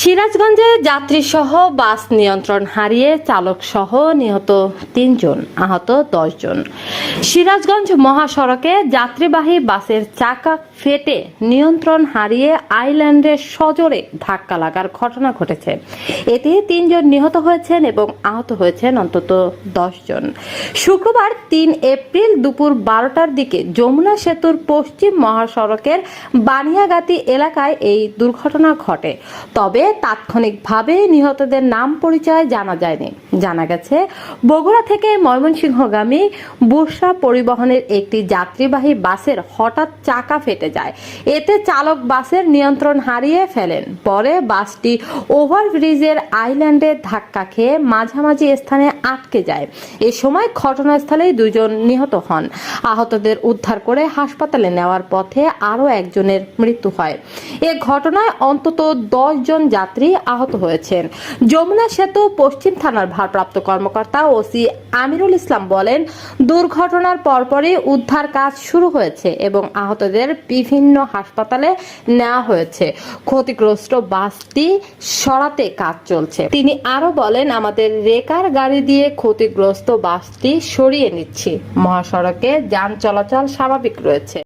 সিরাজগঞ্জে যাত্রীসহ বাস নিয়ন্ত্রণ হারিয়ে চালকসহ নিহত ৩ জন, আহত ১০ জন। সিরাজগঞ্জ মহাসড়কে যাত্রীবাহী বাসের চাকা ফেটে নিয়ন্ত্রণ হারিয়ে আইল্যান্ডের সজোরে ধাক্কা লাগার ঘটনা ঘটেছে। এতে ৩ জন নিহত হয়েছেন এবং আহত হয়েছেন অন্তত ১০ জন। শুক্রবার ৩ এপ্রিল দুপুর ১২টার দিকে যমুনা সেতুর পশ্চিম মহাসড়কের বানিয়াগাতি এলাকায় এই দুর্ঘটনা ঘটে। তবে তাৎক্ষণিকভাবে নিহতদের নাম পরিচয় জানা যায়নি। জানা গেছে, বগুড়া থেকে ময়মনসিংহগামী বুশরা পরিবহনের একটি যাত্রীবাহী বাসের হঠাৎ চাকা ফেটে যায়। এতে চালক বাসের নিয়ন্ত্রণ হারিয়ে ফেলেন। পরে বাসটি ওভারব্রিজের আইল্যান্ডে ধাক্কা খেয়ে মাঝামাঝি স্থানে আটকে যায়। এ সময় ঘটনাস্থলেই ২ জন নিহত হন। আহতদের উদ্ধার করে হাসপাতালে নেওয়ার পথে আরও একজনের মৃত্যু হয়। এ ঘটনায় অন্তত ১০ জন যাত্রী আহত হয়েছেন। যমুনা সেতু পশ্চিম থানার ভারপ্রাপ্ত কর্মকর্তা ওসি আমিরুল ইসলাম বলেন, দুর্ঘটনার পরপরই উদ্ধার কাজ শুরু হয়েছে এবং আহতদের বিভিন্ন হাসপাতালে নেওয়া হয়েছে। ক্ষতিগ্রস্ত বাসটি সরাতে কাজ চলছে। তিনি আরো বলেন, আমাদের রেকার গাড়ি দিয়ে ক্ষতিগ্রস্ত বাসটি সরিয়ে নিচ্ছি। মহাসড়কে যান চলাচল স্বাভাবিক রয়েছে।